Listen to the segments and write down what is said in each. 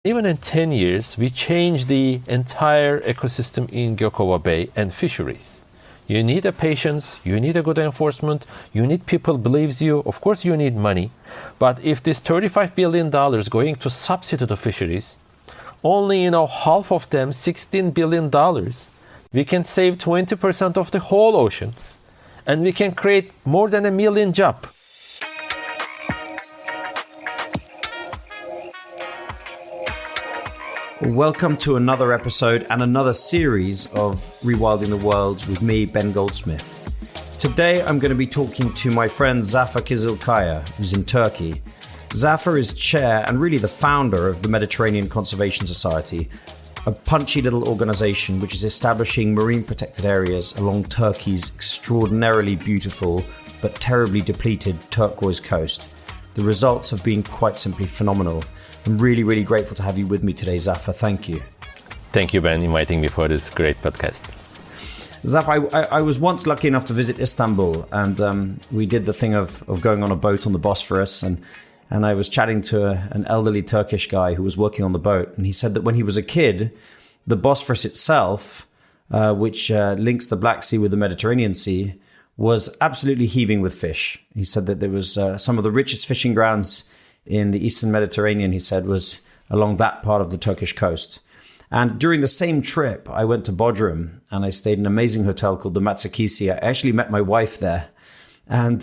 Even in 10 years, we change the entire ecosystem in Gökova Bay and fisheries. You need a patience, you need a good enforcement, you need people believes you, of course you need money. But if this $35 billion going to subsidy the fisheries, only half of them, $16 billion, we can save 20% of the whole oceans. And we can create more than 1 million jobs. Welcome to another episode and another series of Rewilding the World with me, Ben Goldsmith. Today I'm going to be talking to my friend Zafer Kizilkaya, who's in Turkey. Zafer is chair and really the founder of the Mediterranean Conservation Society, a punchy little organization which is establishing marine protected areas along Turkey's extraordinarily beautiful but terribly depleted Turquoise Coast. The results have been quite simply phenomenal. I'm really, really grateful to have you with me today, Zafer. Thank you. Thank you, Ben, inviting me for this great podcast. Zafer, I was once lucky enough to visit Istanbul, and we did the thing of going on a boat on the Bosphorus, and I was chatting to an elderly Turkish guy who was working on the boat, and he said that when he was a kid, the Bosphorus itself, which links the Black Sea with the Mediterranean Sea, was absolutely heaving with fish. He said that there was some of the richest fishing grounds in the Eastern Mediterranean, he said, was along that part of the Turkish coast. And during the same trip, I went to Bodrum and I stayed in an amazing hotel called the Matsakisi. I actually met my wife there. And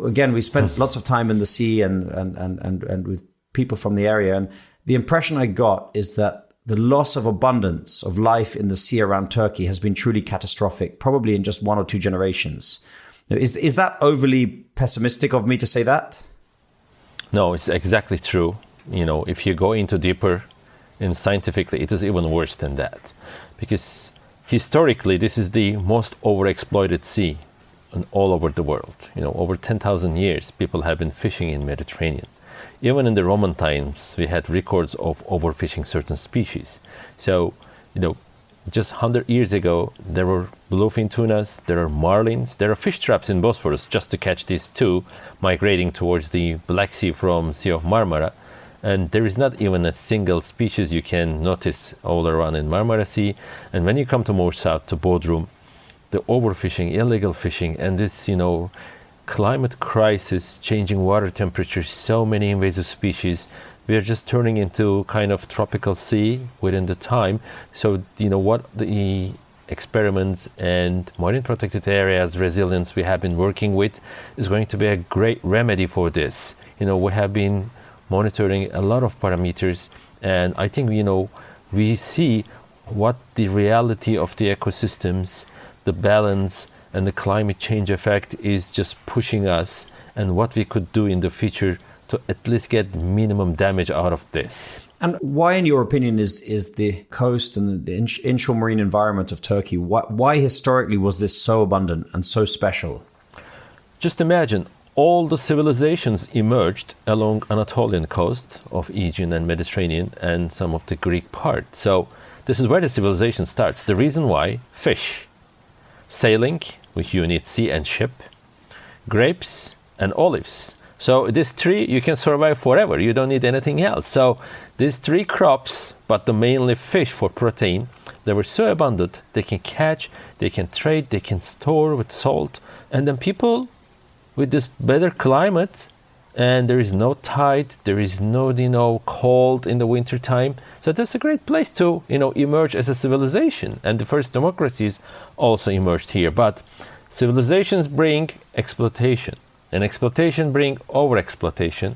again, we spent lots of time in the sea and with people from the area. And the impression I got is that the loss of abundance of life in the sea around Turkey has been truly catastrophic, probably in just 1 or 2 generations. Is that overly pessimistic of me to say that? No, it's exactly true. If you go into deeper and scientifically, it is even worse than that. Because historically, this is the most overexploited sea all over the world. Over 10,000 years, people have been fishing in Mediterranean. Even in the Roman times, we had records of overfishing certain species. So, just 100 years ago, there were bluefin tunas, there are marlins, there are fish traps in Bosphorus just to catch these two migrating towards the Black Sea from Sea of Marmara. And there is not even a single species you can notice all around in Marmara Sea. And when you come to more south, to Bodrum, the overfishing, illegal fishing, and this, climate crisis, changing water temperatures, so many invasive species, we are just turning into kind of tropical sea within the time. So, what the experiments and marine protected areas resilience we have been working with is going to be a great remedy for this. We have been monitoring a lot of parameters, and I think, we see what the reality of the ecosystems, the balance, and the climate change effect is just pushing us, and what we could do in the future to at least get minimum damage out of this. And why, in your opinion, is the coast and the inshore marine environment of Turkey, why historically was this so abundant and so special? Just imagine, all the civilizations emerged along Anatolian coast of Aegean and Mediterranean and some of the Greek part. So this is where the civilization starts. The reason why: fish, sailing, which you need sea and ship, grapes and olives. So this tree, you can survive forever. You don't need anything else. So these 3 crops, but the mainly fish for protein, they were so abundant, they can catch, they can trade, they can store with salt. And then people with this better climate, and there is no tide, there is no, cold in the winter time. So that's a great place to, emerge as a civilization. And the first democracies also emerged here. But civilizations bring exploitation. And exploitation brings over-exploitation.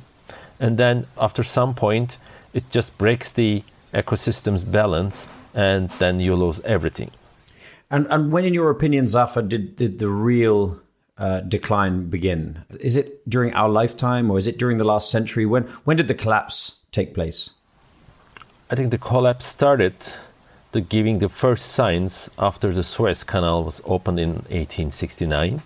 And then after some point, it just breaks the ecosystem's balance, and then you lose everything. And when, in your opinion, Zafer, did the real decline begin? Is it during our lifetime, or is it during the last century? When did the collapse take place? I think the collapse started giving the first signs after the Suez Canal was opened in 1869.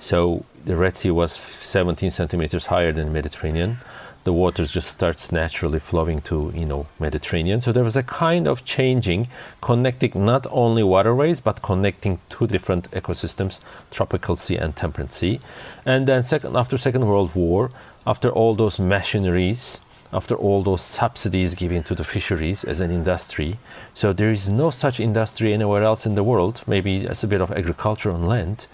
So the Red Sea was 17 centimeters higher than the Mediterranean. The waters just starts naturally flowing to, Mediterranean. So there was a kind of changing, connecting not only waterways, but connecting 2 different ecosystems, tropical sea and temperate sea. And then after Second World War, after all those machineries after all those subsidies given to the fisheries as an industry. So there is no such industry anywhere else in the world. Maybe it's a bit of agriculture on land.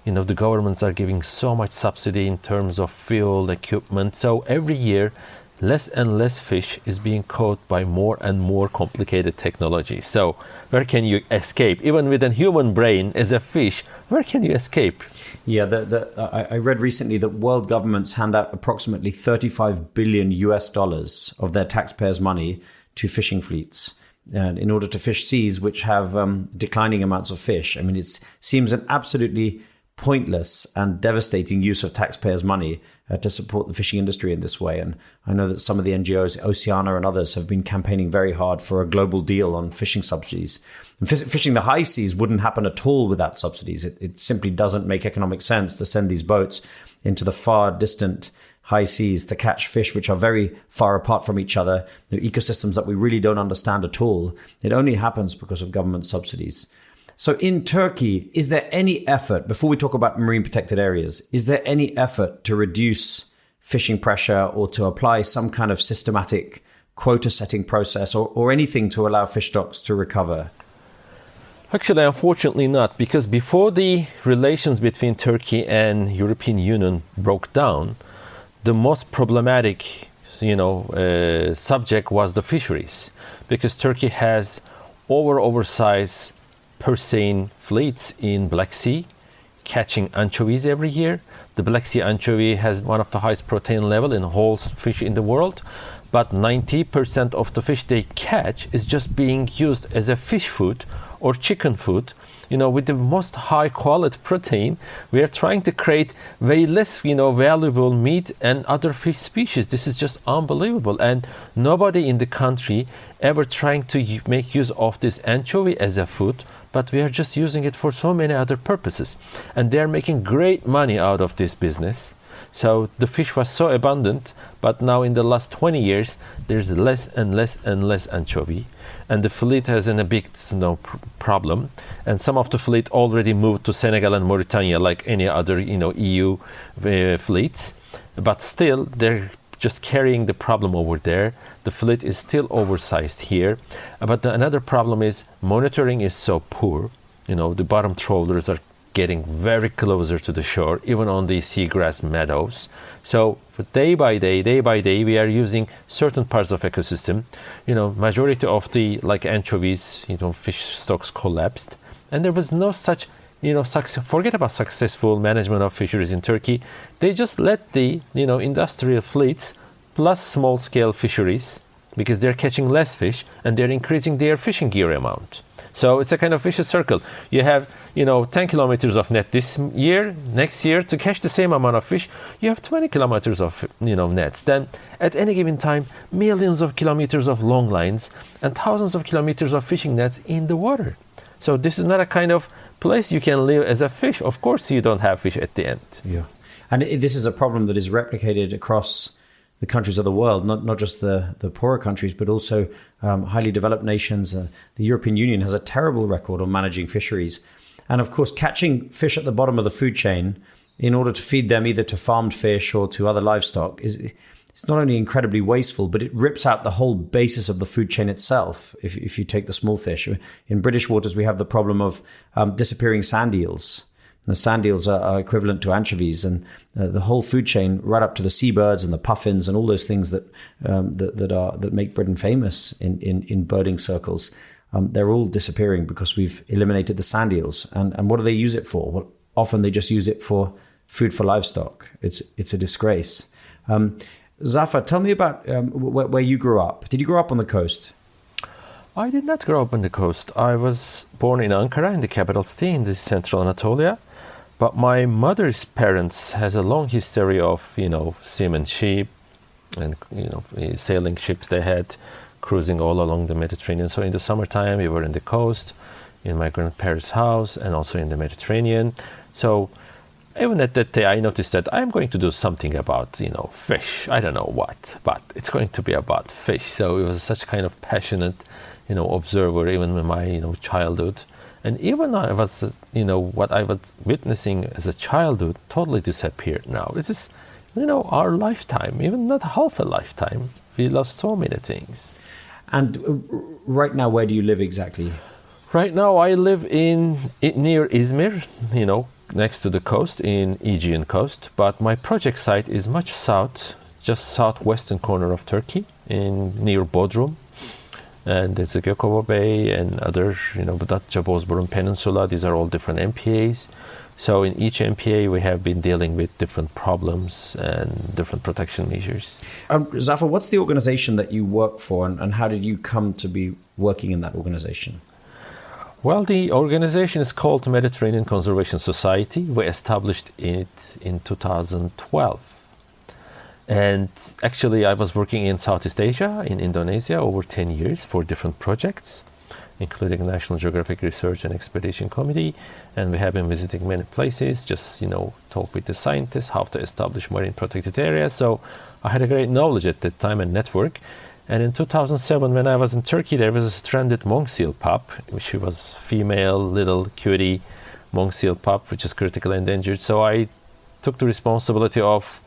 The governments are giving so much subsidy in terms of fuel, equipment. So every year, less and less fish is being caught by more and more complicated technology. So where can you escape? Even with a human brain as a fish, where can you escape? Yeah, I read recently that world governments hand out approximately 35 billion US dollars of their taxpayers' money to fishing fleets, and in order to fish seas which have declining amounts of fish. I mean, it seems an absolutely pointless and devastating use of taxpayers' money to support the fishing industry in this way. And I know that some of the NGOs, Oceana and others, have been campaigning very hard for a global deal on fishing subsidies. And fishing the high seas wouldn't happen at all without subsidies. It simply doesn't make economic sense to send these boats into the far distant high seas to catch fish which are very far apart from each other, ecosystems that we really don't understand at all. It only happens because of government subsidies. So in Turkey, is there any effort, before we talk about marine protected areas, is there any effort to reduce fishing pressure or to apply some kind of systematic quota setting process or anything to allow fish stocks to recover? Actually, unfortunately not, because before the relations between Turkey and European Union broke down, the most problematic, subject was the fisheries, because Turkey has oversized purseine fleets in Black Sea, catching anchovies every year. The Black Sea anchovy has one of the highest protein level in whole fish in the world, but 90% of the fish they catch is just being used as a fish food or chicken food. With the most high quality protein, we are trying to create way less, valuable meat and other fish species. This is just unbelievable. And nobody in the country ever trying to make use of this anchovy as a food, but we are just using it for so many other purposes. And they are making great money out of this business. So the fish was so abundant, but now in the last 20 years, there's less and less and less anchovy. And the fleet has a big problem. And some of the fleet already moved to Senegal and Mauritania like any other EU fleets. But still, they're just carrying the problem over there. The fleet is still oversized here. But another problem is monitoring is so poor. The bottom trawlers are getting very closer to the shore, even on the seagrass meadows. So day by day, we are using certain parts of ecosystem. Majority of the anchovies, fish stocks collapsed, and there was no such, forget about successful management of fisheries in Turkey. They just let the, industrial fleets plus small-scale fisheries, because they're catching less fish and they're increasing their fishing gear amount. So it's a kind of vicious circle. You have, 10 kilometers of net this year. Next year, to catch the same amount of fish, you have 20 kilometers of, nets. Then at any given time, millions of kilometers of long lines and thousands of kilometers of fishing nets in the water. So this is not a kind of place you can live as a fish. Of course, you don't have fish at the end. Yeah. And this is a problem that is replicated across the countries of the world, not just the poorer countries, but also highly developed nations. The European Union has a terrible record on managing fisheries. And of course, catching fish at the bottom of the food chain in order to feed them either to farmed fish or to other livestock it's not only incredibly wasteful, but it rips out the whole basis of the food chain itself. If you take the small fish. In British waters, we have the problem of disappearing sand eels. The sand eels are equivalent to anchovies, and the whole food chain, right up to the seabirds and the puffins and all those things that make Britain famous in birding circles, they're all disappearing because we've eliminated the sand eels. And what do they use it for? Well, often they just use it for food for livestock. It's a disgrace. Zafer, tell me about where you grew up. Did you grow up on the coast? I did not grow up on the coast. I was born in Ankara, in the capital city, in the central Anatolia. But my mother's parents has a long history of, seamanship and, sailing ships they had, cruising all along the Mediterranean. So in the summertime, we were in the coast, in my grandparents' house, and also in the Mediterranean. So even at that day, I noticed that I'm going to do something about, fish. I don't know what, but it's going to be about fish. So it was such kind of passionate, observer, even in my, childhood. And even I was, what I was witnessing as a childhood totally disappeared now. It is our lifetime, even not half a lifetime. We lost so many things. And right now, where do you live exactly? Right now, I live near Izmir, next to the coast, in Aegean coast. But my project site is much south, just southwestern corner of Turkey, near Bodrum. And it's the Gökova Bay and other, Datça, Bozburun Peninsula. These are all different MPAs. So in each MPA, we have been dealing with different problems and different protection measures. Zafer, what's the organization that you work for, and how did you come to be working in that organization? Well, the organization is called Mediterranean Conservation Society. We established it in 2012. And actually, I was working in Southeast Asia, in Indonesia, over 10 years for different projects, including National Geographic Research and Expedition Committee. And we have been visiting many places, just, talk with the scientists, how to establish marine protected areas. So I had a great knowledge at that time and network. And in 2007, when I was in Turkey, there was a stranded monk seal pup, which was female, little cutie monk seal pup, which is critically endangered. So I took the responsibility of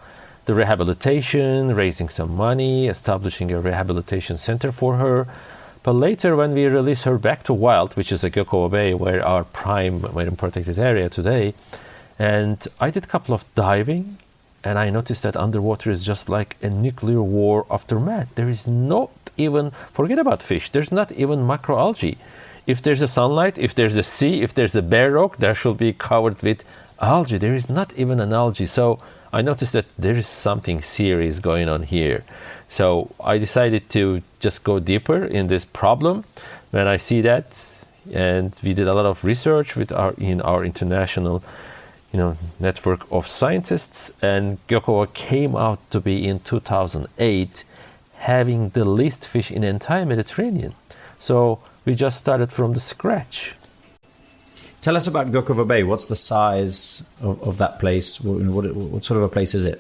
the rehabilitation, raising some money, establishing a rehabilitation center for her. But later, when we released her back to wild, which is a Gökova Bay, where our prime marine protected area today, and I did a couple of diving, and I noticed that underwater is just like a nuclear war aftermath. There is not even, forget about fish, there's not even macroalgae. If there's a sunlight, if there's a sea, if there's a bare rock, there should be covered with algae. There is not even an algae. So I noticed that there is something serious going on here. So I decided to just go deeper in this problem when I see that. And we did a lot of research in our international network of scientists. And Gökova came out to be in 2008 having the least fish in the entire Mediterranean. So we just started from the scratch. Tell us about Gökova Bay. What's the size of that place? What sort of a place is it?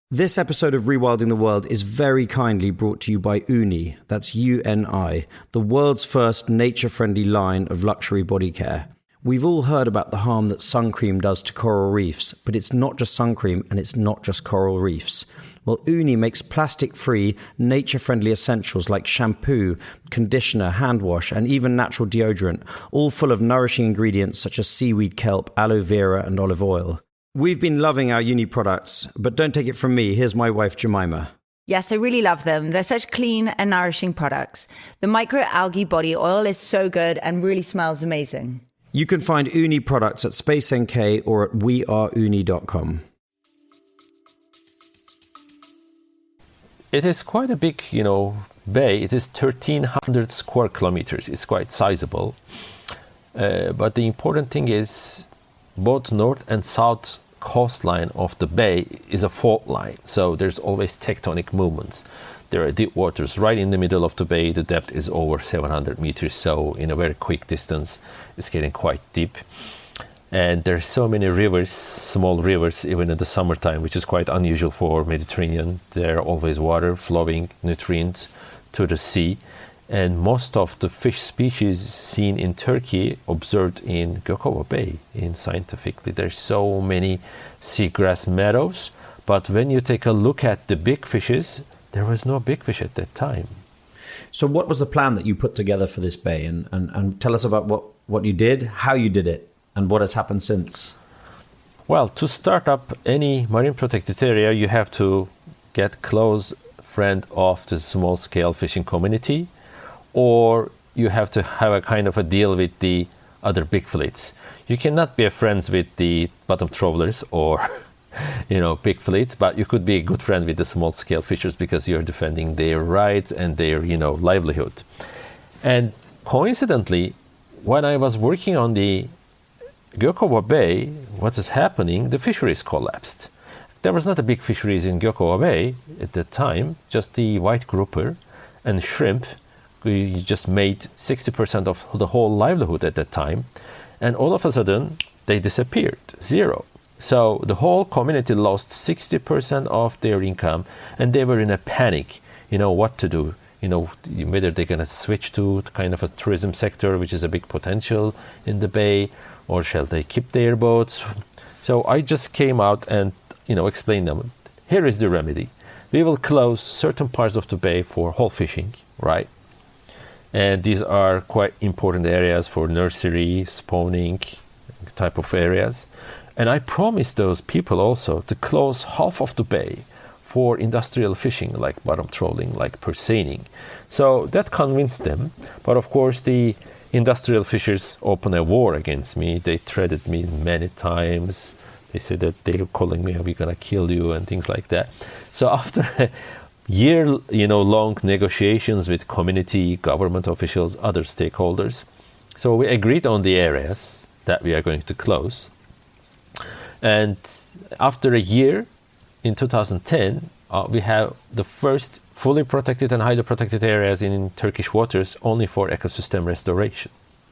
This episode of Rewilding the World is very kindly brought to you by Uni, that's UNI, the world's first nature-friendly line of luxury body care. We've all heard about the harm that sun cream does to coral reefs, but it's not just sun cream and it's not just coral reefs. Well, Uni makes plastic-free, nature-friendly essentials like shampoo, conditioner, hand wash, and even natural deodorant, all full of nourishing ingredients such as seaweed kelp, aloe vera, and olive oil. We've been loving our Uni products, but don't take it from me. Here's my wife, Jemima. Yes, I really love them. They're such clean and nourishing products. The microalgae body oil is so good and really smells amazing. You can find Uni products at Space NK or at weareuni.com. It is quite a big, bay. It is 1,300 square kilometers. It's quite sizable. But the important thing is both north and south coastline of the bay is a fault line. So there's always tectonic movements. There are deep waters right in the middle of the bay. The depth is over 700 meters. So in a very quick distance, it's getting quite deep. And there's so many rivers, small rivers, even in the summertime, which is quite unusual for Mediterranean. There are always water flowing, nutrients to the sea. And most of the fish species seen in Turkey observed in Gökova Bay. Scientifically, there's so many seagrass meadows. But when you take a look at the big fishes, there was no big fish at that time. So what was the plan that you put together for this bay? And tell us about what you did, how you did it, and what has happened since? Well, to start up any marine protected area, you have to get close friend of the small-scale fishing community, or you have to have a kind of a deal with the other big fleets. You cannot be friends with the bottom trawlers or big fleets, but you could be a good friend with the small-scale fishers because you're defending their rights and their livelihood. And coincidentally, when I was working on the Gökova Bay, what is happening, the fisheries collapsed. There was not a big fisheries in Gökova Bay at that time, just the white grouper and shrimp. We just made 60% of the whole livelihood at that time. And all of a sudden, they disappeared, zero. So the whole community lost 60% of their income, and they were in a panic, what to do. Whether they're going to switch to kind of a tourism sector, which is a big potential in the bay, or shall they keep their boats? So I just came out and explained them, here is the remedy. We will close certain parts of the bay for whole fishing, right? And these are quite important areas for nursery, spawning type of areas. And I promised those people also to close half of the bay for industrial fishing, like bottom trawling, like pursening. So that convinced them. But of course, the industrial fishers opened a war against me. They threatened me many times. They said that they were calling me, we're going to kill you, and things like that. So after a year-long negotiations with community, government officials, other stakeholders, so we agreed on the areas that we are going to close. And after a year, in 2010, we have the first fully protected and highly protected areas in Turkish waters only for ecosystem restoration.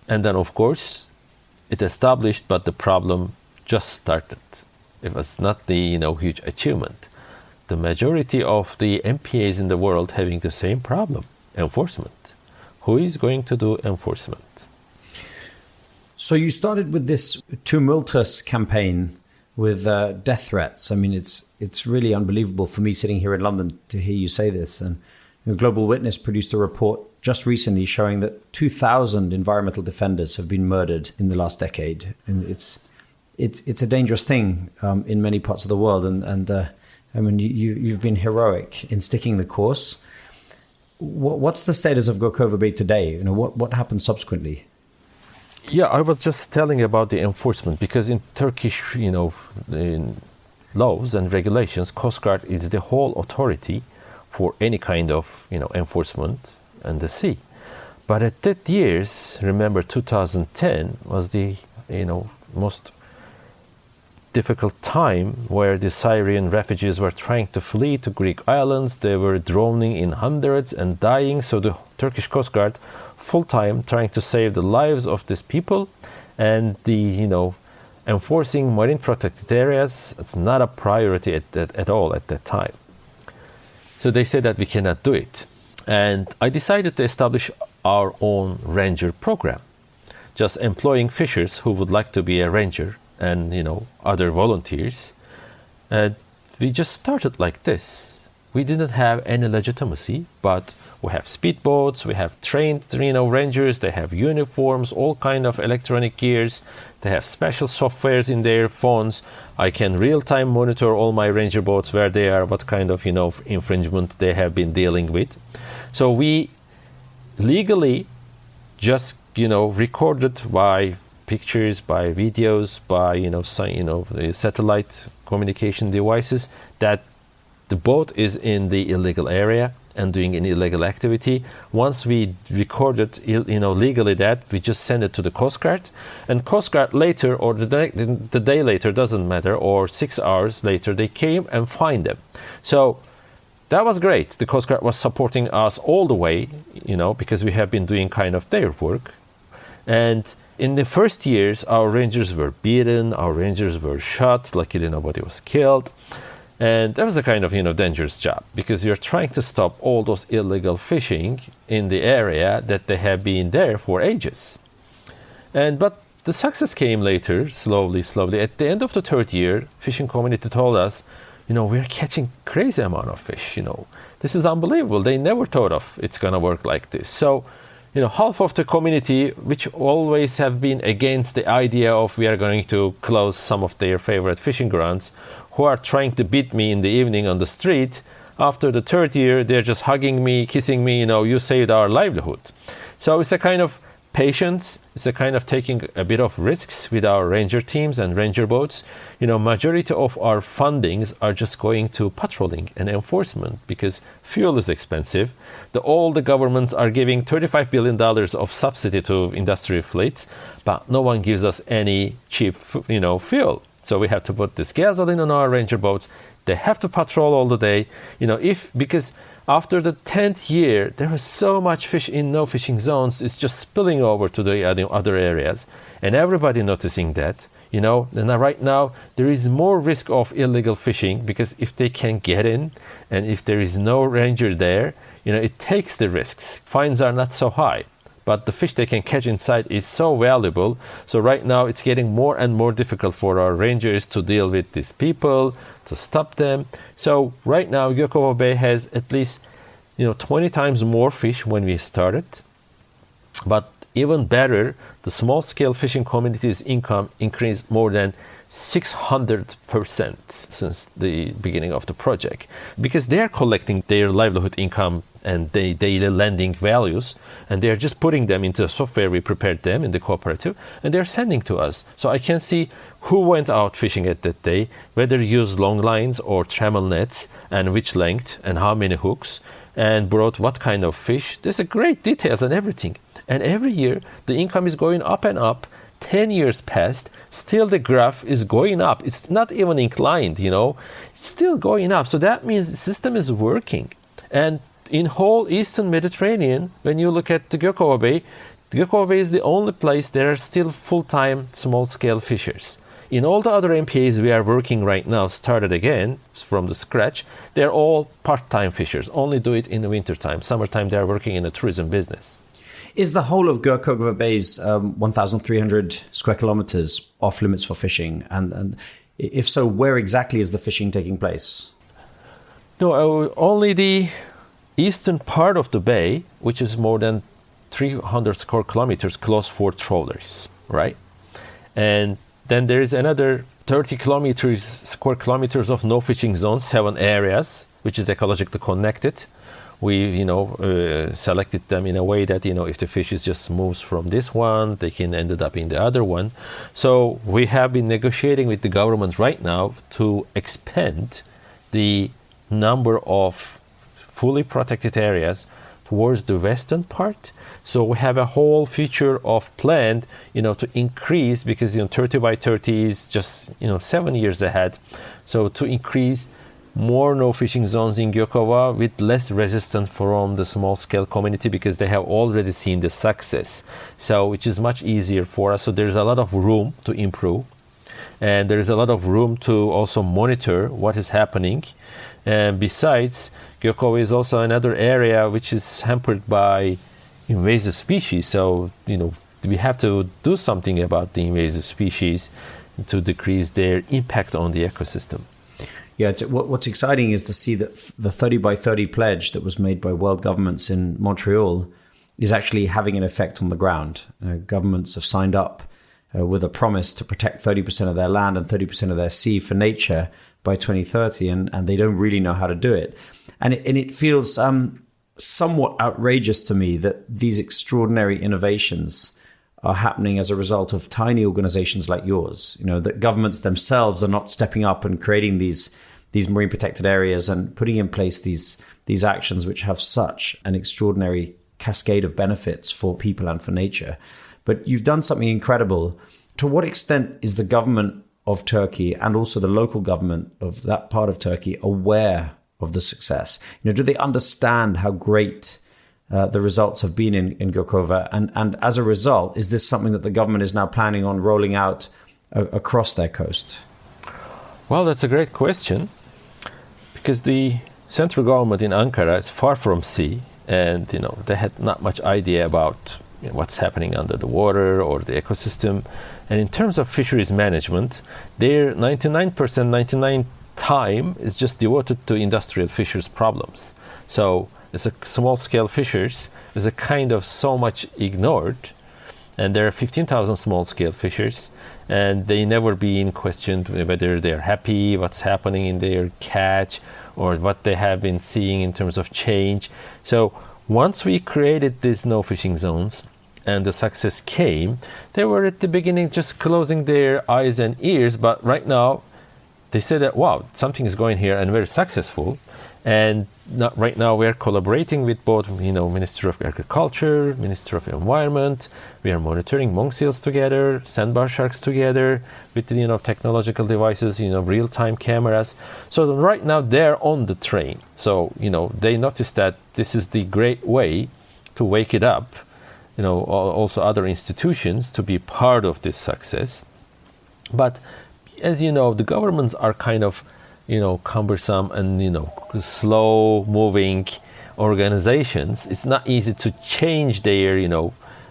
And then, of course, it established, but the problem just started. It was not the huge achievement. The majority of the MPAs in the world having the same problem, enforcement. Who is going to do enforcement? So you started with this tumultuous campaign with death threats. I mean, it's really unbelievable for me sitting here in London to hear you say this. And Global Witness produced a report just recently showing that 2,000 environmental defenders have been murdered in the last decade. And it's a dangerous thing in many parts of the world. And I mean, you've been heroic in sticking the course. What's the status of Gökova Bay today? What happened subsequently? Yeah, I was just telling about the enforcement, because in Turkish, in laws and regulations, Coast Guard is the whole authority for any kind of, enforcement in the sea. But at that years, remember 2010 was the, most difficult time where the Syrian refugees were trying to flee to Greek islands. They were drowning in hundreds and dying. So the Turkish Coast Guard full-time trying to save the lives of these people, and the enforcing marine protected areas, it's not a priority at all at that time. So they said that we cannot do it, and I decided to establish our own ranger program, just employing fishers who would like to be a ranger and other volunteers. And we just started like this. We didn't have any legitimacy, but we have speedboats, we have trained rangers, they have uniforms, all kind of electronic gears, they have special softwares in their phones. I can real-time monitor all my ranger boats, where they are, what kind of infringement they have been dealing with. So we legally just recorded by pictures, by videos, by satellite communication devices that the boat is in the illegal area and doing an illegal activity. Once we recorded legally that, we just send it to the Coast Guard, and Coast Guard later, or the day later, doesn't matter, or 6 hours later, they came and find them. So that was great. The Coast Guard was supporting us all the way, because we have been doing kind of their work. And in the first years, our rangers were beaten, our rangers were shot, luckily nobody was killed. And that was a kind of dangerous job, because you're trying to stop all those illegal fishing in the area that they have been there for ages. But the success came later, slowly. At the end of the third year, fishing community told us, we're catching crazy amount of fish. This is unbelievable. They never thought of it's gonna work like this. So, half of the community, which always have been against the idea of we are going to close some of their favorite fishing grounds, who are trying to beat me in the evening on the street, after the third year, they're just hugging me, kissing me, you saved our livelihood. So it's a kind of patience, it's a kind of taking a bit of risks with our ranger teams and ranger boats. Majority of our fundings are just going to patrolling and enforcement, because fuel is expensive. All the governments are giving $35 billion of subsidy to industry fleets, but no one gives us any cheap, fuel. So we have to put this gasoline on our ranger boats. They have to patrol all the day, because after the 10th year, there was so much fish in no fishing zones. It's just spilling over to the other areas, and everybody noticing that. And right now there is more risk of illegal fishing, because if they can get in, and if there is no ranger there, it takes the risks. Fines are not so high. but the fish they can catch inside is so valuable. So right now it's getting more and more difficult for our rangers to deal with these people, to stop them. So right now Gökova Bay has at least 20 times more fish when we started. But even better, the small-scale fishing community's income increased more than 600% since the beginning of the project, because they are collecting their livelihood income and their daily lending values, and they are just putting them into the software. We prepared them in the cooperative, and they're sending to us. So I can see who went out fishing at that day, whether used long lines or trammel nets, and which length, and how many hooks, and brought what kind of fish. There's a great details and everything. And every year the income is going up and up. 10 years passed, still the graph is going up. It's not even inclined, it's still going up. So that means the system is working. And in whole Eastern Mediterranean, when you look at the Gökova Bay is the only place there are still full-time small-scale fishers. In all the other MPAs we are working right now, started again from the scratch, they're all part-time fishers, only do it in the wintertime. Summertime they are working in the tourism business. Is the whole of Gökova Bay's 1,300 square kilometers off limits for fishing? And if so, where exactly is the fishing taking place? No, only the eastern part of the bay, which is more than 300 square kilometers, closed for trawlers, right? And then there is another 30 square kilometers of no fishing zones, 7 areas, which is ecologically connected. We, selected them in a way that, if the fish just moves from this one, they can end up in the other one. So we have been negotiating with the government right now to expand the number of fully protected areas towards the western part. So we have a whole future of plan, to increase, because 30 by 30 is just 7 years ahead. So to increase more no fishing zones in Gökova with less resistance from the small scale community, because they have already seen the success. So which is much easier for us. So there's a lot of room to improve, and there's a lot of room to also monitor what is happening. And besides, Gökova is also another area which is hampered by invasive species. So we have to do something about the invasive species to decrease their impact on the ecosystem. Yeah, what's exciting is to see that the 30 by 30 pledge that was made by world governments in Montreal is actually having an effect on the ground. Governments have signed up with a promise to protect 30% of their land and 30% of their sea for nature by 2030, and they don't really know how to do it. And it feels somewhat outrageous to me that these extraordinary innovations are happening as a result of tiny organizations like yours. That governments themselves are not stepping up and creating these marine protected areas and putting in place these actions which have such an extraordinary cascade of benefits for people and for nature. But you've done something incredible. To what extent is the government of Turkey and also the local government of that part of Turkey aware of the success? Do they understand how great the results have been in Gökova? And as a result, is this something that the government is now planning on rolling out across their coast? Well, that's a great question, because the central government in Ankara is far from sea, and they had not much idea about what's happening under the water or the ecosystem. And in terms of fisheries management, their 99% time is just devoted to industrial fishers problems. So it's a small scale fishers is a kind of so much ignored, and there are 15,000 small scale fishers, and they never been questioned whether they're happy, what's happening in their catch, or what they have been seeing in terms of change. So once we created these no fishing zones and the success came, they were at the beginning just closing their eyes and ears, but right now they say that, wow, something is going here and very successful. And right now we are collaborating with both, Ministry of Agriculture, Ministry of Environment. We are monitoring monk seals together, sandbar sharks together with, technological devices, real-time cameras. So right now they're on the train. So, they noticed that this is the great way to wake it up, also other institutions to be part of this success. But as you know, the governments are kind of cumbersome and slow moving organizations. It's not easy to change their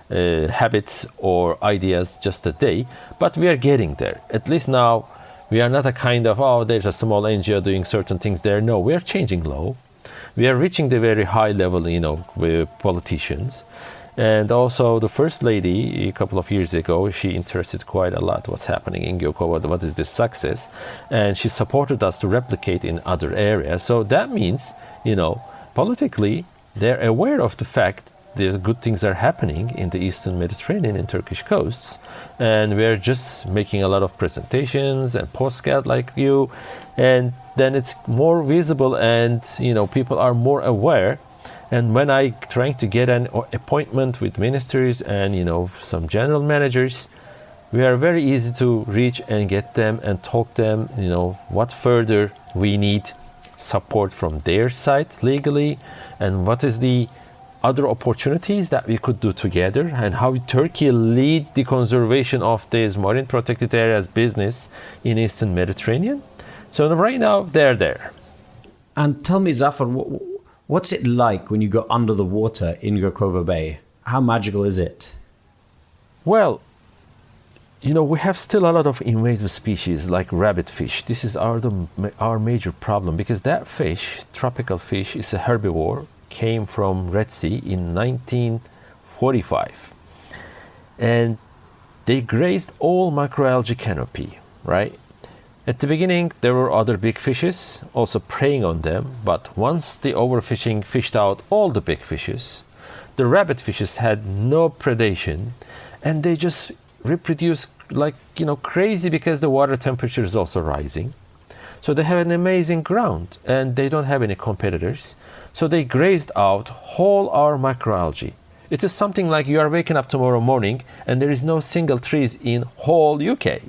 habits or ideas just a day, but we are getting there. At least now we are not a kind of, oh, there's a small NGO doing certain things there. No, we are changing law. We are reaching the very high level, with politicians. And also the first lady, a couple of years ago, she interested quite a lot what's happening in Gökova, what is this success. And she supported us to replicate in other areas. So that means, politically, they're aware of the fact there's good things are happening in the Eastern Mediterranean and Turkish coasts. And we're just making a lot of presentations and postcards like you. And then it's more visible and, people are more aware. And when I trying to get an appointment with ministers and, some general managers, we are very easy to reach and get them and talk them, what further we need support from their side legally and what is the other opportunities that we could do together and how Turkey lead the conservation of these marine protected areas business in Eastern Mediterranean. So right now they're there. And tell me, Zafer, what's it like when you go under the water in Gökova Bay? How magical is it? Well, we have still a lot of invasive species like rabbitfish. This is our major problem because that fish, tropical fish, is a herbivore, came from Red Sea in 1945. And they grazed all macroalgae canopy, right? At the beginning, there were other big fishes also preying on them, but once the overfishing fished out all the big fishes, the rabbit fishes had no predation and they just reproduce like, crazy because the water temperature is also rising. So they have an amazing ground and they don't have any competitors. So they grazed out whole our macroalgae. It is something like you are waking up tomorrow morning and there is no single trees in whole UK,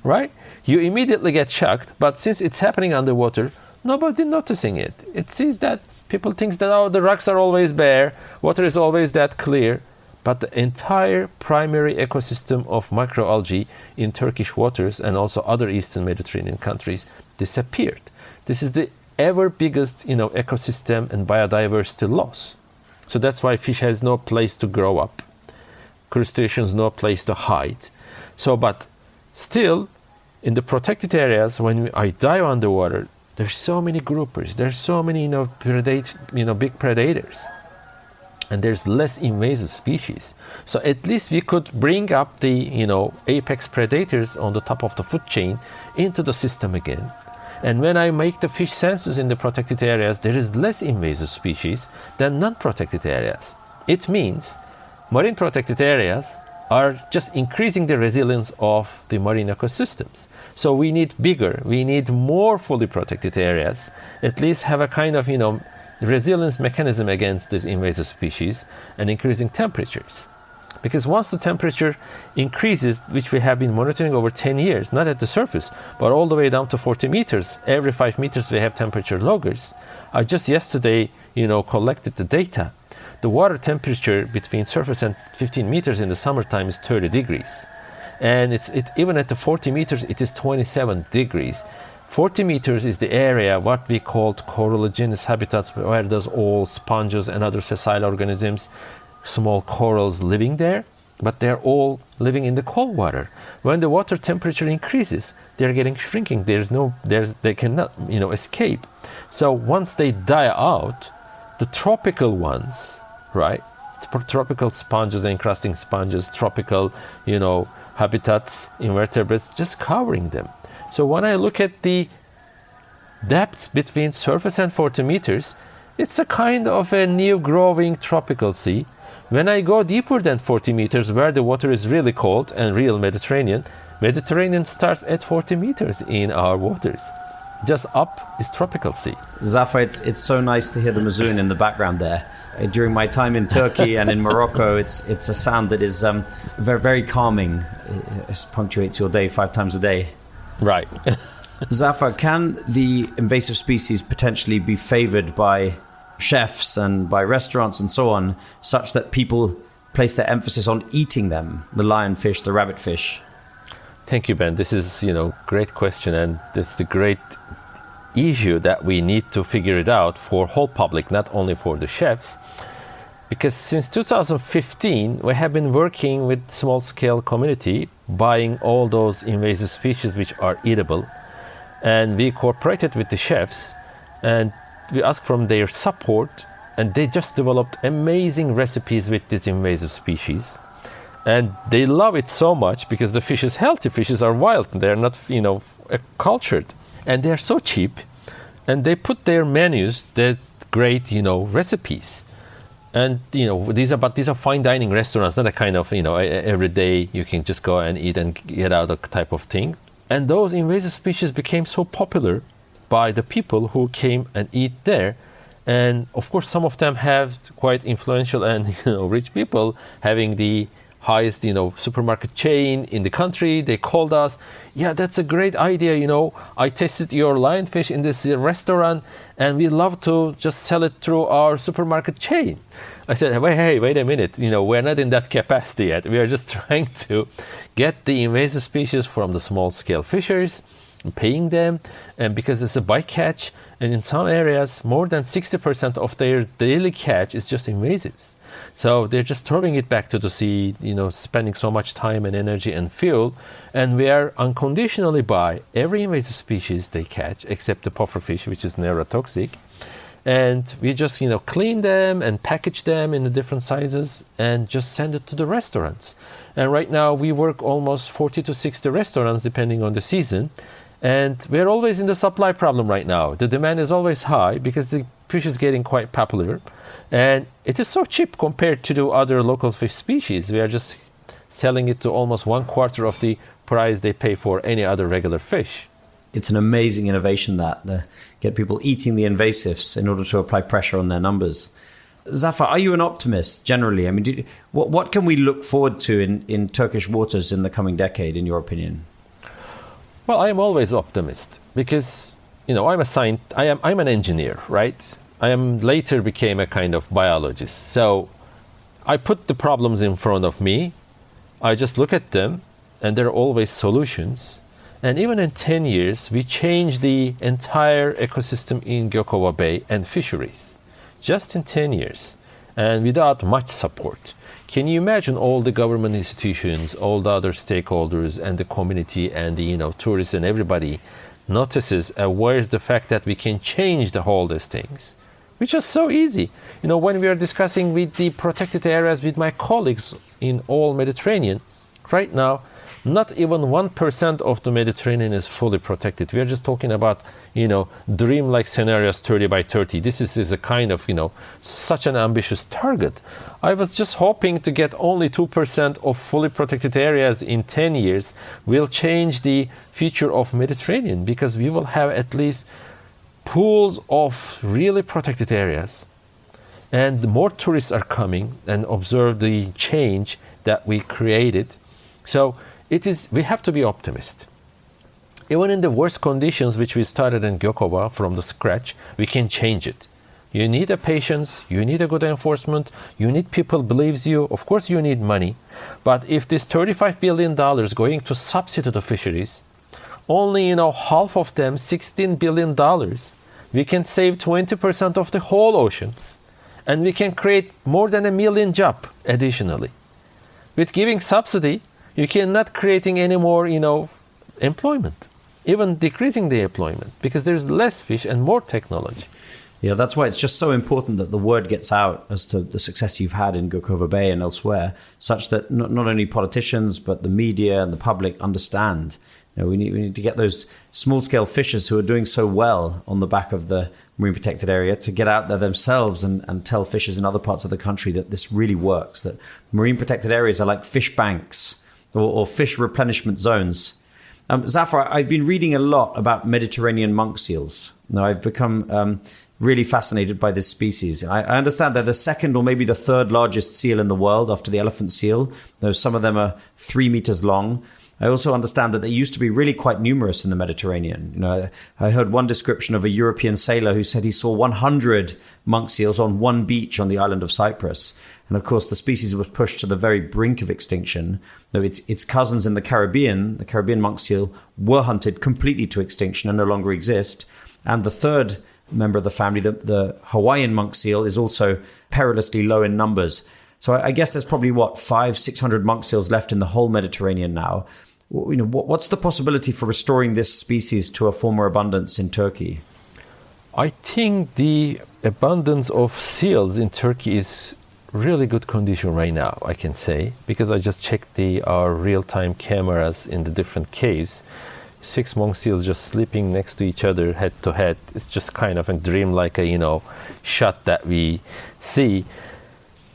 right? You immediately get shocked, but since it's happening underwater, nobody noticing it. It sees that people think that, the rocks are always bare, water is always that clear, but the entire primary ecosystem of macroalgae in Turkish waters and also other Eastern Mediterranean countries disappeared. This is the ever biggest, ecosystem and biodiversity loss. So that's why fish has no place to grow up. Crustaceans no place to hide. So, but still, in the protected areas, when I dive underwater, there's so many groupers. There's so many, big predators. And there's less invasive species. So at least we could bring up the, apex predators on the top of the food chain into the system again. And when I make the fish census in the protected areas, there is less invasive species than non-protected areas. It means marine protected areas are just increasing the resilience of the marine ecosystems. So we need more fully protected areas, at least have a kind of, resilience mechanism against these invasive species and increasing temperatures. Because once the temperature increases, which we have been monitoring over 10 years, not at the surface, but all the way down to 40 meters, every 5 meters we have temperature loggers. I just yesterday, collected the data. The water temperature between surface and 15 meters in the summertime is 30 degrees. And even at the 40 meters, it is 27 degrees. 40 meters is the area, what we called corallogenous habitats, where there's all sponges and other sessile organisms, small corals living there, but they're all living in the cold water. When the water temperature increases, they're getting shrinking. They cannot, escape. So once they die out, the tropical ones, right? Tropical sponges, encrusting sponges, tropical, habitats, invertebrates, just covering them. So when I look at the depths between surface and 40 meters, it's a kind of a new growing tropical sea. When I go deeper than 40 meters, where the water is really cold and real Mediterranean starts at 40 meters in our waters. Just up is tropical sea. Zafer, it's so nice to hear the Mazoon in the background there. During my time in Turkey and in Morocco, it's a sound that is very, very calming. It punctuates your day 5 times a day. Right. Zafer, can the invasive species potentially be favored by chefs and by restaurants and so on, such that people place their emphasis on eating them, the lionfish, the rabbitfish? Thank you, Ben. This is, great question, and it's the great issue that we need to figure it out for whole public, not only for the chefs, Because since 2015, we have been working with small-scale community, buying all those invasive species which are eatable. And we cooperated with the chefs and we asked from their support, and they just developed amazing recipes with these invasive species. And they love it so much because the fish is healthy. Fishes are wild. They're not, cultured. And they're so cheap. And they put their menus, that great, recipes. And, these are fine dining restaurants, not a kind of, every day you can just go and eat and get out type of thing. And those invasive species became so popular by the people who came and eat there. And of course, some of them have quite influential and rich people having the highest supermarket chain in the country. They called us, yeah, that's a great idea. I tasted your lionfish in this restaurant and we love to just sell it through our supermarket chain. I said, wait a minute, we're not in that capacity yet. We are just trying to get the invasive species from the small scale fisheries, paying them, and because it's a bycatch, and in some areas more than 60% of their daily catch is just invasives. So they're just throwing it back to the sea, spending so much time and energy and fuel, and we are unconditionally buy every invasive species they catch except the pufferfish, which is neurotoxic. And we just clean them and package them in the different sizes and just send it to the restaurants. And right now we work almost 40 to 60 restaurants depending on the season. And we're always in the supply problem right now. The demand is always high because the fish is getting quite popular. And it is so cheap compared to the other local fish species. We are just selling it to almost 1/4 of the price they pay for any other regular fish. It's an amazing innovation that get people eating the invasives in order to apply pressure on their numbers. Zafer, are you an optimist generally? I mean, what can we look forward to in Turkish waters in the coming decade, in your opinion? Well, I am always optimist because, I'm an engineer, right? I am later became a kind of biologist. So I put the problems in front of me. I just look at them and there are always solutions. And even in 10 years, we changed the entire ecosystem in Gökova Bay and fisheries. Just in 10 years. And without much support. Can you imagine all the government institutions, all the other stakeholders and the community and the tourists and everybody notices where's the fact that we can change the whole these things, which is so easy. When we are discussing with the protected areas with my colleagues in all Mediterranean, right now, not even 1% of the Mediterranean is fully protected. We are just talking about, dream-like scenarios 30 by 30. This is a kind of, such an ambitious target. I was just hoping to get only 2% of fully protected areas in 10 years will change the future of Mediterranean because we will have at least pools of really protected areas. And more tourists are coming and observe the change that we created. So we have to be optimist. Even in the worst conditions, which we started in Gökova from the scratch, we can change it. You need a patience, you need a good enforcement, you need people believes you, of course you need money. But if this $35 billion going to subsidy the fisheries, only, half of them, $16 billion, we can save 20% of the whole oceans. And we can create more than 1 million jobs additionally. With giving subsidy, you cannot creating any more, employment, even decreasing the employment because there's less fish and more technology. Yeah, that's why it's just so important that the word gets out as to the success you've had in Gökova Bay and elsewhere, such that not only politicians, but the media and the public understand. We need to get those small-scale fishers who are doing so well on the back of the marine protected area to get out there themselves and tell fishers in other parts of the country that this really works, that marine protected areas are like fish banks or fish replenishment zones. Zafer, I've been reading a lot about Mediterranean monk seals. Now, I've become really fascinated by this species. I understand they're the second or maybe the third largest seal in the world after the elephant seal, though some of them are 3 meters long. I also understand that they used to be really quite numerous in the Mediterranean. I heard one description of a European sailor who said he saw 100 monk seals on one beach on the island of Cyprus. And of course, the species was pushed to the very brink of extinction. Though its cousins in the Caribbean monk seal, were hunted completely to extinction and no longer exist. And the third member of the family, the Hawaiian monk seal, is also perilously low in numbers. So I guess there's probably 500-600 monk seals left in the whole Mediterranean now. What's the possibility for restoring this species to a former abundance in Turkey? I think the abundance of seals in Turkey is really good condition right now, I can say, because I just checked our real-time cameras in the different caves. 6 monk seals just sleeping next to each other, head to head. It's just kind of a dream, like a shot that we see.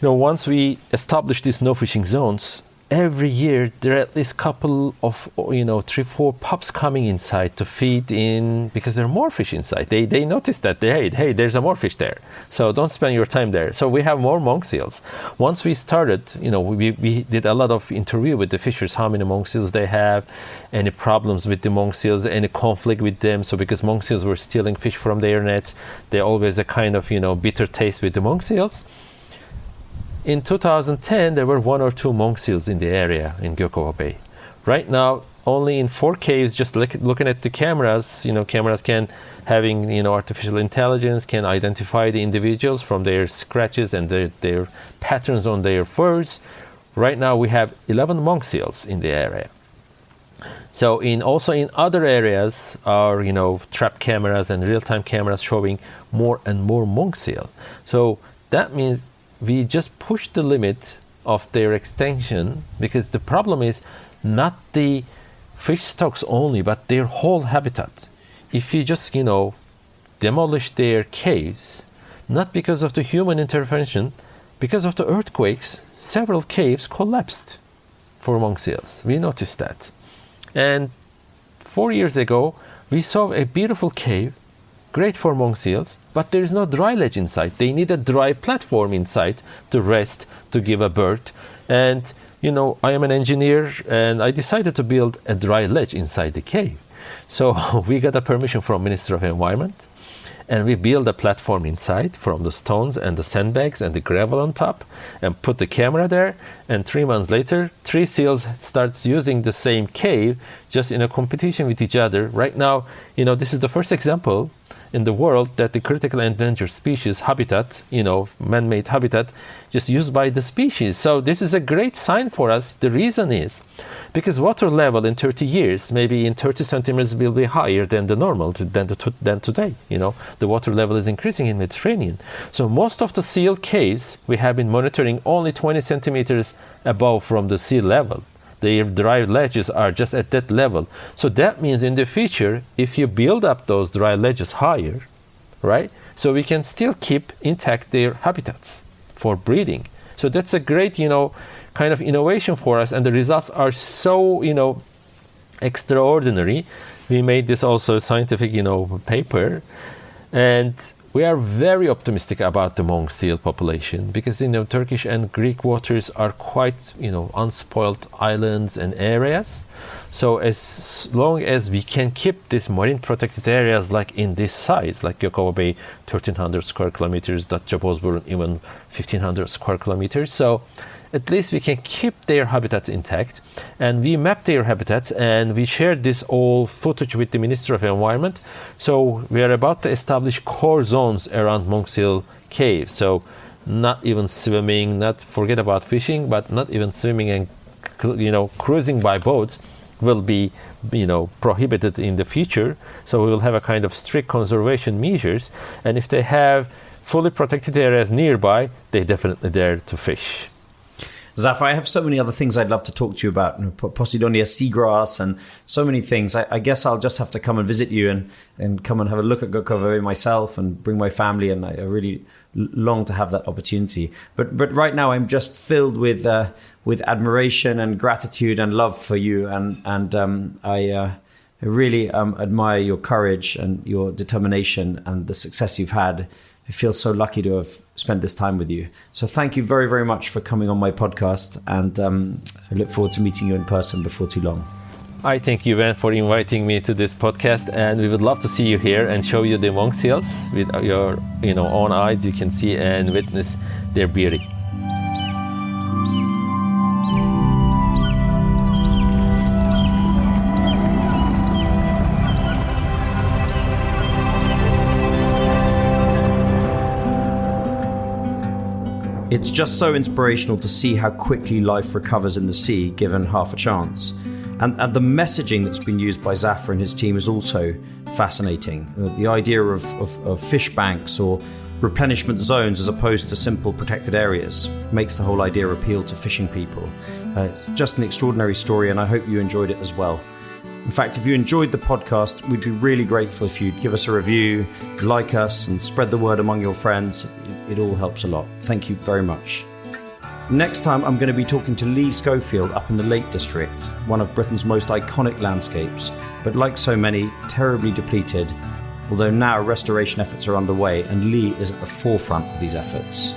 Once we establish these no fishing zones, every year there are at least couple of 3-4 pups coming inside to feed in, because there are more fish inside. They notice that hey, there's a more fish there, so don't spend your time there. So we have more monk seals. Once we started, we did a lot of interview with the fishers, how many monk seals they have, any problems with the monk seals, any conflict with them. So because monk seals were stealing fish from their nets, they always a kind of bitter taste with the monk seals. In 2010, there were 1 or 2 monk seals in the area in Gökova Bay. Right now, only in 4 caves, just looking at the cameras, cameras can, having, artificial intelligence, can identify the individuals from their scratches and their patterns on their furs. Right now, we have 11 monk seals in the area. So also in other areas, our, trap cameras and real-time cameras showing more and more monk seal. So that means we just push the limit of their extinction, because the problem is not the fish stocks only, but their whole habitat. If you just, demolish their caves, not because of the human intervention, because of the earthquakes, several caves collapsed for monk seals. We noticed that. And 4 years ago, we saw a beautiful cave, great for monk seals, but there is no dry ledge inside. They need a dry platform inside to rest, to give a birth. And, I am an engineer, and I decided to build a dry ledge inside the cave. So we got a permission from Ministry of Environment, and we built a platform inside from the stones and the sandbags and the gravel on top, and put the camera there. And 3 months later, 3 seals starts using the same cave, just in a competition with each other. Right now, this is the first example in the world that the critical endangered species habitat, man-made habitat, just used by the species. So this is a great sign for us. The reason is because water level in 30 years, maybe in 30 centimeters, will be higher than the normal, than today. The water level is increasing in Mediterranean. So most of the seal caves we have been monitoring only 20 centimeters above from the sea level. Their dry ledges are just at that level. So that means in the future, if you build up those dry ledges higher, right? So we can still keep intact their habitats for breeding. So that's a great, kind of innovation for us. And the results are so, extraordinary. We made this also a scientific, paper. And we are very optimistic about the monk seal population, because Turkish and Greek waters are quite unspoiled islands and areas. So as long as we can keep these marine protected areas like in this size, like Gökova Bay, 1,300 square kilometers, Datça Bozburun, even 1,500 square kilometers. So at least we can keep their habitats intact, and we map their habitats, and we shared this all footage with the Ministry of Environment. So we are about to establish core zones around monk seal caves. So not even swimming, not forget about fishing, but not even swimming and cruising by boats will be prohibited in the future. So we will have a kind of strict conservation measures, and if they have fully protected areas nearby, they definitely dare to fish. Zafer, I have so many other things I'd love to talk to you about, Posidonia seagrass and so many things. I guess I'll just have to come and visit you and come and have a look at Gökova Bay myself and bring my family, and I really long to have that opportunity. But right now I'm just filled with admiration and gratitude and love for you, and I really admire your courage and your determination and the success you've had. I feel so lucky to have spent this time with you. So thank you very, very much for coming on my podcast, and I look forward to meeting you in person before too long. I thank you, Ben, for inviting me to this podcast, and we would love to see you here and show you the monk seals with your own eyes. You can see and witness their beauty. It's just so inspirational to see how quickly life recovers in the sea given half a chance. And the messaging that's been used by Zafer and his team is also fascinating. The idea of fish banks or replenishment zones as opposed to simple protected areas makes the whole idea appeal to fishing people. Just an extraordinary story, and I hope you enjoyed it as well. In fact, if you enjoyed the podcast, we'd be really grateful if you'd give us a review, like us, and spread the word among your friends. It all helps a lot. Thank you very much. Next time, I'm going to be talking to Lee Schofield up in the Lake District, one of Britain's most iconic landscapes, but like so many, terribly depleted, although now restoration efforts are underway and Lee is at the forefront of these efforts.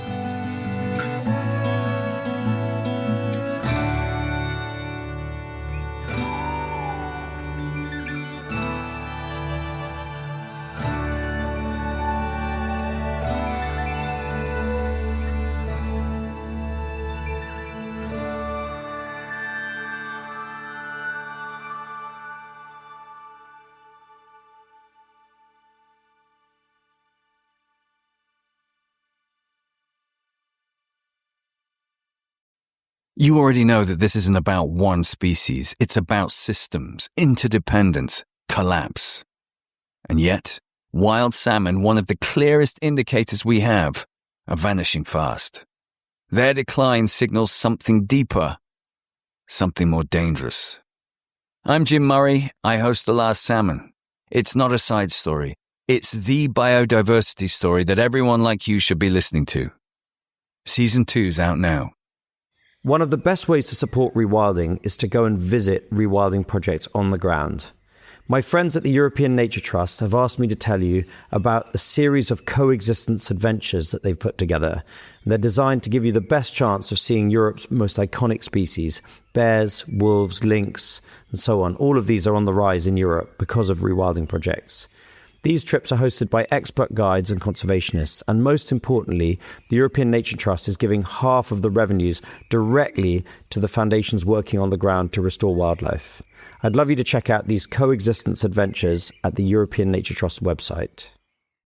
You already know that this isn't about one species. It's about systems, interdependence, collapse. And yet, wild salmon, one of the clearest indicators we have, are vanishing fast. Their decline signals something deeper, something more dangerous. I'm Jim Murray. I host The Last Salmon. It's not a side story. It's the biodiversity story that everyone like you should be listening to. Season 2's out now. One of the best ways to support rewilding is to go and visit rewilding projects on the ground. My friends at the European Nature Trust have asked me to tell you about the series of coexistence adventures that they've put together. They're designed to give you the best chance of seeing Europe's most iconic species, bears, wolves, lynx, and so on. All of these are on the rise in Europe because of rewilding projects. These trips are hosted by expert guides and conservationists, and most importantly, the European Nature Trust is giving half of the revenues directly to the foundations working on the ground to restore wildlife. I'd love you to check out these coexistence adventures at the European Nature Trust website.